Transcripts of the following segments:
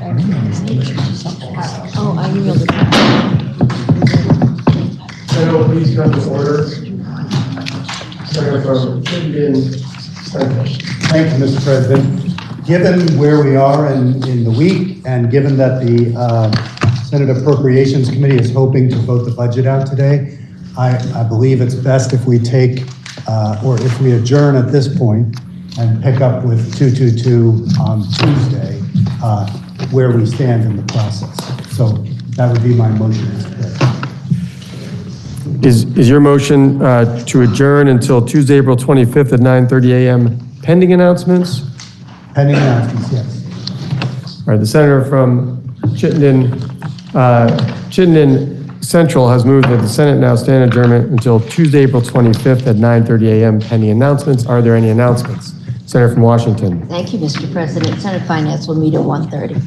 Oh, I emailed it. Senator, please come to order. Senator from Chittenden Central. Thank you, Mr. President. Given where we are in the week, and given that the Senate Appropriations Committee is hoping to vote the budget out today, I believe it's best if we take, or if we adjourn at this point and pick up with 222 on Tuesday, where we stand in the process. So that would be my motion, Mr. President. Is your motion to adjourn until Tuesday, April 25th at 9:30 a.m. pending announcements? Pending announcements, yes. All right, the senator from Chittenden Central has moved that the Senate now stand adjournment until Tuesday, April 25th at 9:30 a.m. pending announcements. Are there any announcements? Senator from Washington. Thank you, Mr. President. Senate Finance will meet at 1:30.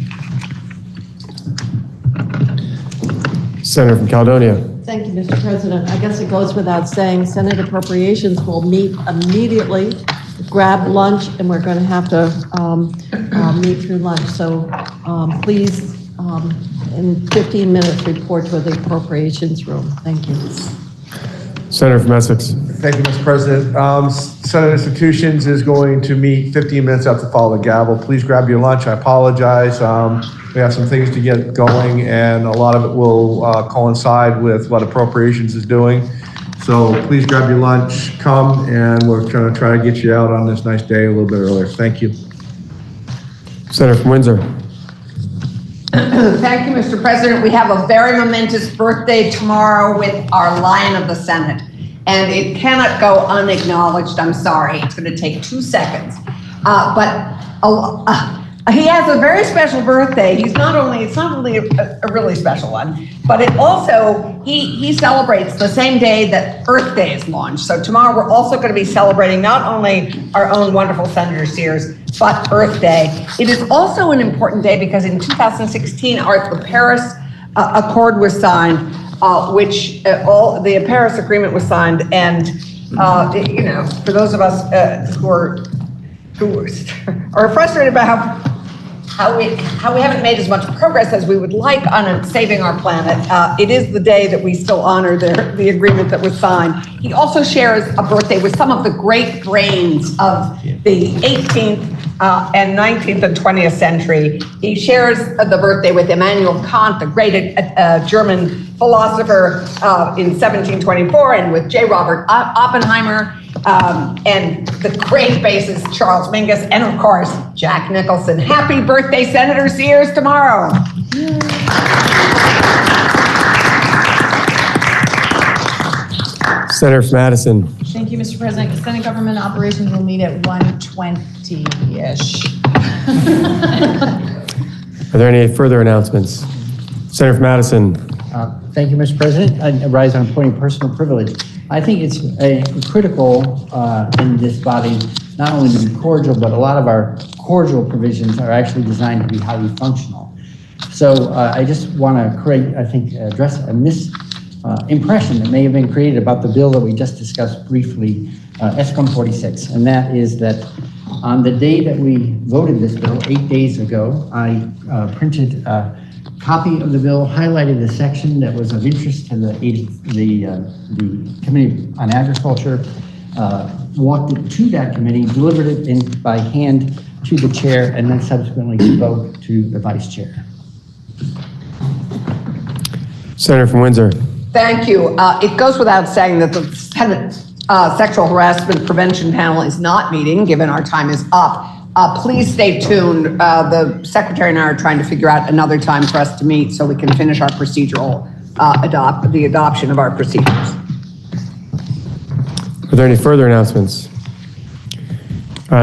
Senator from Caledonia. Thank you, Mr. President. I guess it goes without saying, Senate Appropriations will meet immediately, grab lunch, and we're going to have to meet through lunch. So please, in 15 minutes, report to the Appropriations room. Thank you. Senator from Essex. Thank you, Mr. President. Senate Institutions is going to meet 15 minutes after the follow the gavel. Please grab your lunch. I apologize. We have some things to get going, and a lot of it will coincide with what Appropriations is doing. So please grab your lunch, come, and we're going to try to get you out on this nice day a little bit earlier. Thank you. Senator from Windsor. Thank you, Mr. President. We have a very momentous birthday tomorrow with our Lion of the Senate, and it cannot go unacknowledged. I'm sorry, it's going to take 2 seconds. He has a very special birthday. It's not only a really special one, but it also, he celebrates the same day that Earth Day is launched. So tomorrow we're also going to be celebrating not only our own wonderful Senator Sears, but Earth Day. It is also an important day because in 2016, the Paris Accord was signed, the Paris Agreement was signed, and for those of us who are frustrated about how we haven't made as much progress as we would like on saving our planet, it is the day that we still honor the agreement that was signed. He also shares a birthday with some of the great brains of the 18th and 19th and 20th century. He shares the birthday with Immanuel Kant, the great German philosopher in 1724, and with J. Robert Oppenheimer, and the great bassist Charles Mingus, and of course, Jack Nicholson. Happy birthday, Senator Sears, tomorrow. Senator from Madison. Thank you, Mr. President. Senate Government Operations will meet at 1:20-ish. Are there any further announcements? Senator from Madison. Thank you, Mr. President. I rise on pointing personal privilege. I think it's critical in this body not only to be cordial, but a lot of our cordial provisions are actually designed to be highly functional. So I just want to address a misimpression that may have been created about the bill that we just discussed briefly, SCOM 46, and that is that on the day that we voted this bill, 8 days ago, I printed a copy of the bill, highlighted the section that was of interest to the Committee on Agriculture, walked it to that committee, delivered it by hand to the chair, and then subsequently spoke to the vice chair. Senator from Windsor. Thank you. It goes without saying that the Senate Sexual Harassment Prevention Panel is not meeting, given our time is up. Please stay tuned. The Secretary and I are trying to figure out another time for us to meet so we can finish our procedural, the adoption of our procedures. Are there any further announcements?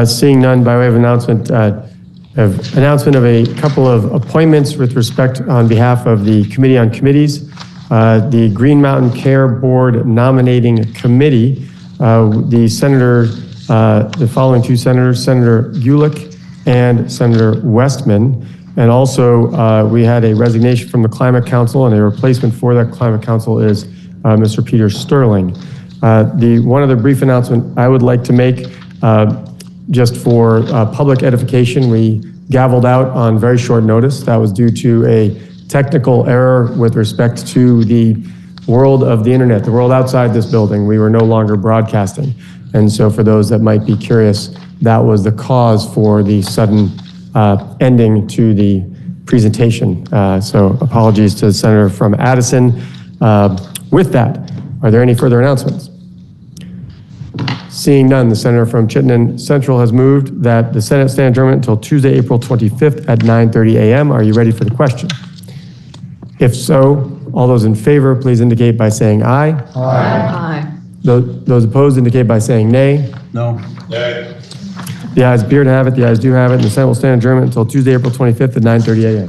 Seeing none, by way of announcement of a couple of appointments with respect on behalf of the Committee on Committees. The Green Mountain Care Board Nominating Committee, the following two senators, Senator Gulick and Senator Westman. And also, we had a resignation from the Climate Council, and a replacement for that Climate Council is Mr. Peter Sterling. One other brief announcement I would like to make, just for public edification, we gavelled out on very short notice. That was due to a technical error with respect to the world of the internet, the world outside this building. We were no longer broadcasting. And so for those that might be curious, that was the cause for the sudden ending to the presentation. So apologies to the senator from Addison. With that, are there any further announcements? Seeing none, the senator from Chittenden Central has moved that the Senate stand adjournment until Tuesday, April 25th at 9:30 a.m. Are you ready for the question? If so, all those in favor, please indicate by saying aye. Aye. Those opposed indicate by saying nay. No. The ayes appear to have it, the ayes do have it, and the Senate will stand adjournment until Tuesday, April 25th at 9:30 a.m.